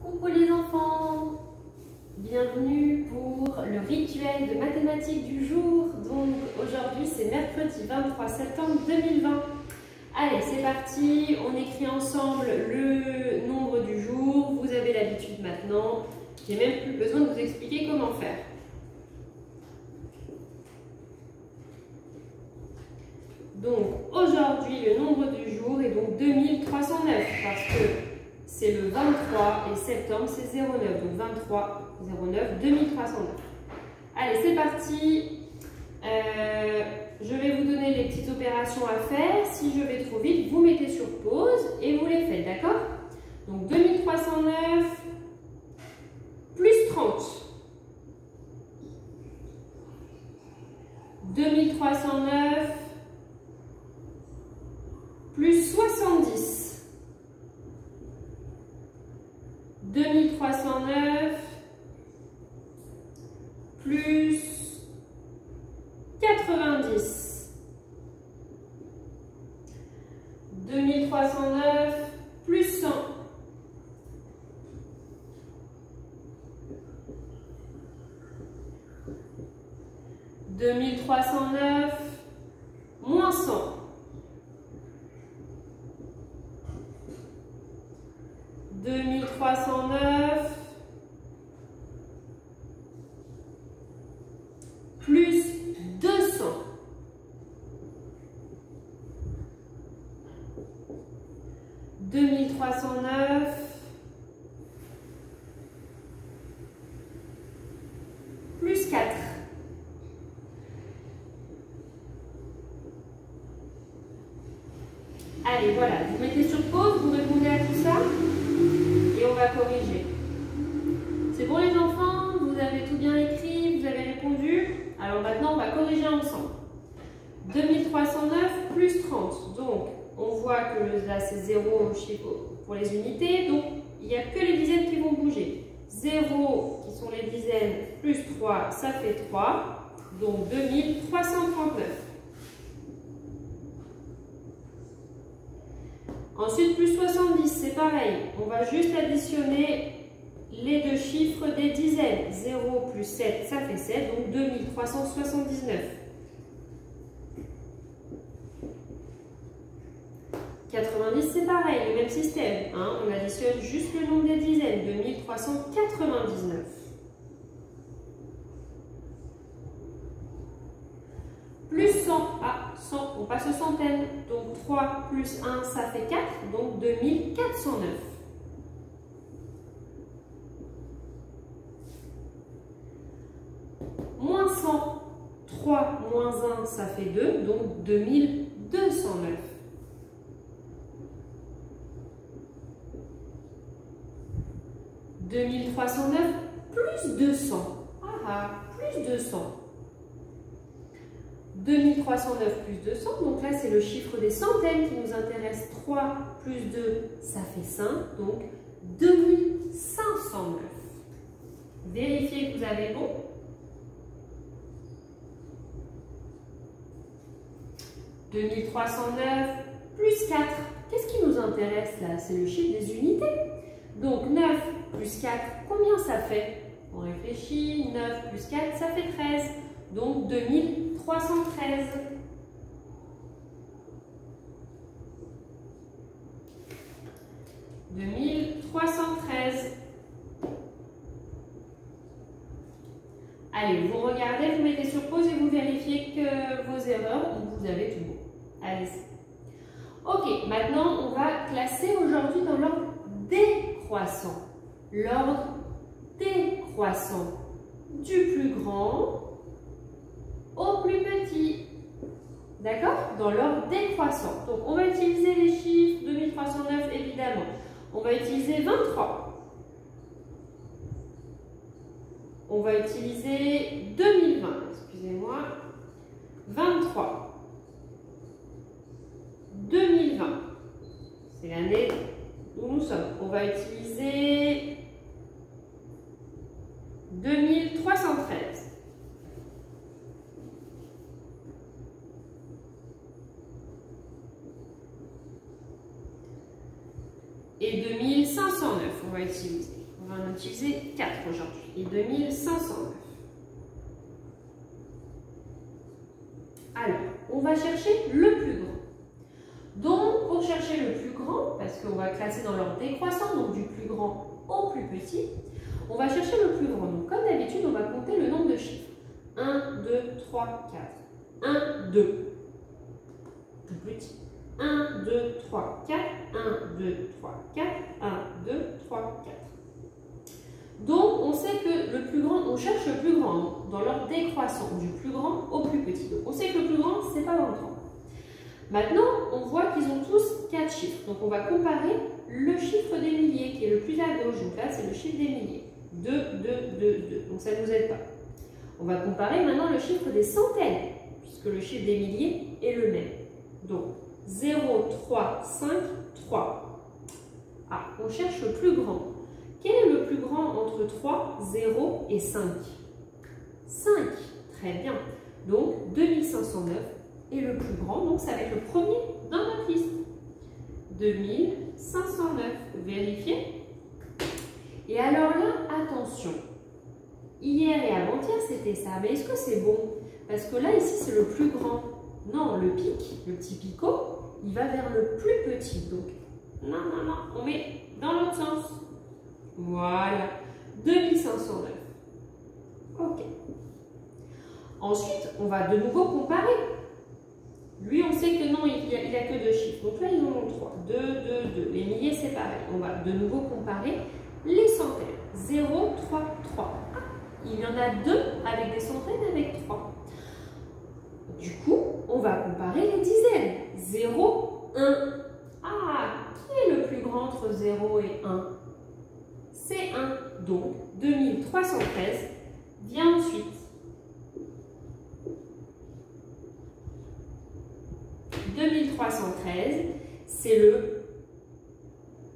Coucou les enfants, bienvenue pour le rituel de mathématiques du jour. Donc aujourd'hui c'est mercredi 23 septembre 2020. Allez, c'est parti, on écrit ensemble le nombre du jour. Vous avez l'habitude maintenant, j'ai même plus besoin de vous expliquer comment faire. Donc aujourd'hui le nombre du jour est donc 2309 parce que c'est le 23 et septembre c'est 09, donc 23, 09, 2309. Allez, c'est parti. Je vais vous donner les petites opérations à faire. Si je vais trop vite, vous mettez sur pause et vous les faites, d'accord? Donc 2309 plus 30. 2309 plus 70. 2309 plus 90. 2309 plus 100. 2309 moins 100. 2309 plus 200. 2309 plus 4. Allez, voilà, vous mettez sur pause, vous répondez à tout ça et on va corriger. C'est bon les enfants? Vous avez tout bien écrit? Vous avez répondu? Alors maintenant, on va corriger ensemble. 2309 plus 30. Donc, on voit que là, c'est 0 pour les unités. Donc, il n'y a que les dizaines qui vont bouger. 0, qui sont les dizaines, plus 3, ça fait 3. Donc, 2339. Ensuite, plus 70, c'est pareil. On va juste additionner les deux chiffres des dizaines. 0 plus 7, ça fait 7, donc 2379. 90, c'est pareil, le même système. Hein, on additionne juste le nombre des dizaines. 2399. Plus 100, ah, 100, on passe aux centaines. Donc 3 plus 1, ça fait 4, donc 2409. Moins 100, 3 moins 1, ça fait 2, donc 2209. « 2309 plus 200. Plus 200. 2309 plus 200, donc là c'est le chiffre des centaines qui nous intéresse. 3 plus 2, ça fait 5, donc 2509. Vérifiez que vous avez bon. 2309 plus 4. Qu'est-ce qui nous intéresse là? C'est le chiffre des unités. Donc 9 plus 4, combien ça fait? On réfléchit, 9 plus 4, ça fait 13. Donc 2313. « 2313. » Allez, vous regardez, vous mettez sur pause et vous vérifiez que vos erreurs, vous avez tout bon. Allez. Ok, maintenant on va classer aujourd'hui dans l'ordre décroissant. L'ordre décroissant. Du plus grand au plus petit. D'accord? Dans l'ordre décroissant. Donc, on va utiliser les chiffres 2309, évidemment. On va utiliser 23. On va utiliser 2020. Excusez-moi. 23. 2020. C'est l'année où nous sommes. On va utiliser 2313. Et 2509, on va utiliser. On va en utiliser 4 aujourd'hui. Et 2509. Alors, on va chercher le plus grand. Donc, pour chercher le plus grand, parce qu'on va classer dans l'ordre décroissant, donc du plus grand au plus petit, on va chercher le plus grand. Donc, comme d'habitude, on va compter le nombre de chiffres. 1, 2, 3, 4. 1, 2. Tout petit. 1, 2, 3, 4. 1, 2, 3, 4. 1, 2, 3, 4. Donc, on sait que le plus grand, on cherche le plus grand dans l'ordre décroissant, du plus grand au plus petit. Donc, on sait que le plus grand, c'est pas 23. Maintenant, on voit qu'ils ont tous 4 chiffres. Donc, on va comparer le chiffre des milliers qui est le plus à gauche. Donc là, c'est le chiffre des milliers. 2, 2, 2, 2. Donc, ça ne nous aide pas. On va comparer maintenant le chiffre des centaines, puisque le chiffre des milliers est le même. Donc, 0, 3, 5, 3. Ah, on cherche le plus grand. Quel est le plus grand entre 3, 0 et 5? 5. Très bien. Donc, 2509 est le plus grand. Donc, ça va être le premier dans notre liste. 2509. Vérifiez. Et alors là, attention. Hier et avant-hier, c'était ça. Mais est-ce que c'est bon? Parce que là, ici, c'est le plus grand. Non, le pic, le petit picot, il va vers le plus petit. Donc, non, non, non. On met dans l'autre sens. Voilà, 2509. Ok. Ensuite, on va de nouveau comparer. Lui, on sait que non, il n'y a que 2 chiffres. Donc là, ils en ont 3. 2, 2, 2. Les milliers, c'est pareil. On va de nouveau comparer les centaines. 0, 3, 3. Ah, il y en a 2 avec des centaines avec 3. Du coup, on va comparer les dizaines. 0, 1. Ah, qui est le plus grand entre 0 et 1? C'est 1. Donc, 2313 vient ensuite. 2313, c'est le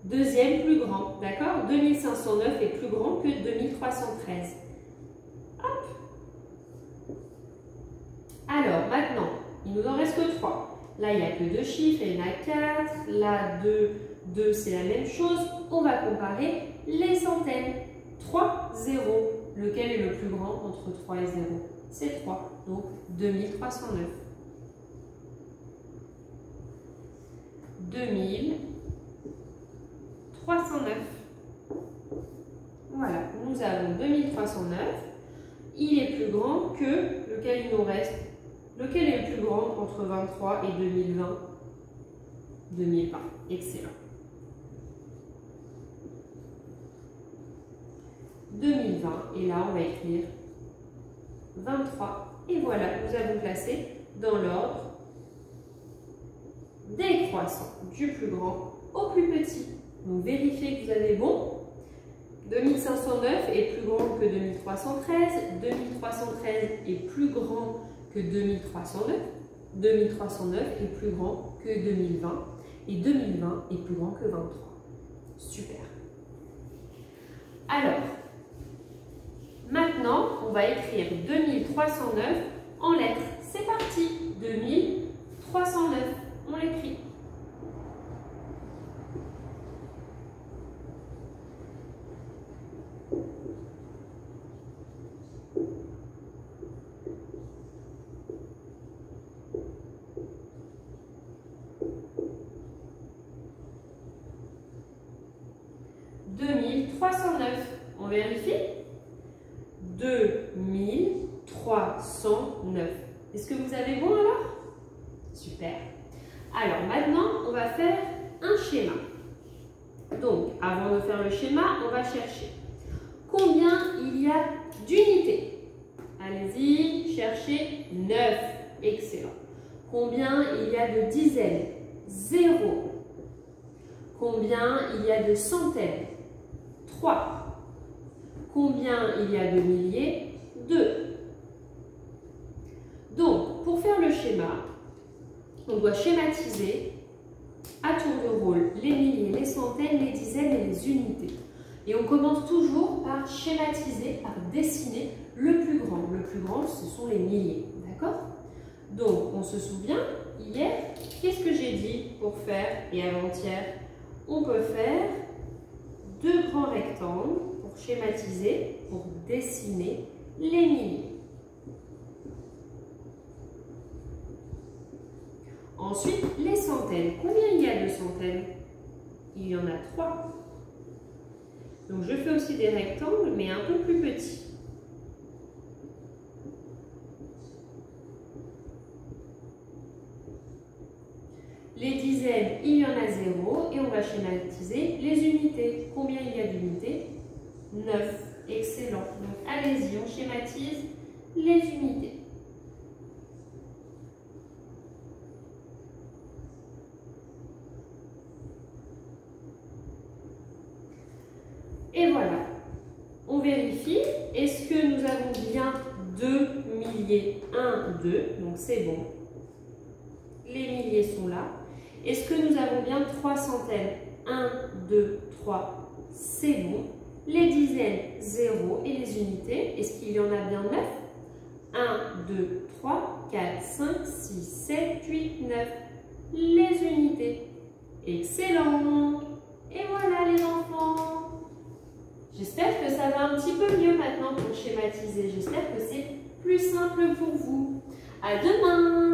deuxième plus grand. D'accord? 2509 est plus grand que 2313. Hop. Alors, maintenant, il nous en reste que 3. Là, il n'y a que 2 chiffres, il y en a 4. Là, 2, c'est la même chose. On va comparer les centaines. 3, 0. Lequel est le plus grand entre 3 et 0? C'est 3. Donc, 2309. 2309. Voilà, nous avons 2309. Il est plus grand que lequel il nous reste. Lequel est le plus grand entre 23 et 2020? 2020. Excellent. 2020. Et là, on va écrire 23. Et voilà, nous avons placé dans l'ordre décroissant, du plus grand au plus petit. Donc, vérifiez que vous avez bon. 2509 est plus grand que 2313. 2313 est plus grand que 2309. 2309 est plus grand que 2020. Et 2020 est plus grand que 23. Super. Alors, maintenant, on va écrire 2309 en lettres. C'est parti. 2309. On l'écrit. On vérifie. 2309. Est-ce que vous avez bon alors? Super. Alors maintenant, on va faire un schéma. Donc, avant de faire le schéma, on va chercher combien il y a d'unités. Allez-y, cherchez 9. Excellent. Combien il y a de dizaines? 0. Combien il y a de centaines? 3. Combien il y a de milliers? 2. Donc, pour faire le schéma, on doit schématiser à tour de rôle les milliers, les centaines, les dizaines et les unités. Et on commence toujours par schématiser, par dessiner le plus grand. Le plus grand, ce sont les milliers. D'accord? Donc, on se souvient, hier, qu'est-ce que j'ai dit pour faire, et avant-hier, on peut faire 2 grands rectangles. pour schématiser, pour dessiner les milliers. Ensuite, les centaines. Combien il y a de centaines? Il y en a 3. Donc je fais aussi des rectangles, mais un peu plus petits. Les dizaines, il y en a 0 et on va schématiser les unités. Combien il y a d'unités? 9. Excellent. Donc allez-y, on schématise les unités. Et voilà. On vérifie. Est-ce que nous avons bien 2 milliers? 1, 2. Donc c'est bon. Les milliers sont là. Est-ce que nous avons bien 3 centaines? 1, 2, 3, c'est bon. Les dizaines, 0. Et les unités, est-ce qu'il y en a bien 9? 1, 2, 3, 4, 5, 6, 7, 8, 9. Les unités. Excellent! Et voilà les enfants! J'espère que ça va un petit peu mieux maintenant pour schématiser. J'espère que c'est plus simple pour vous. À demain!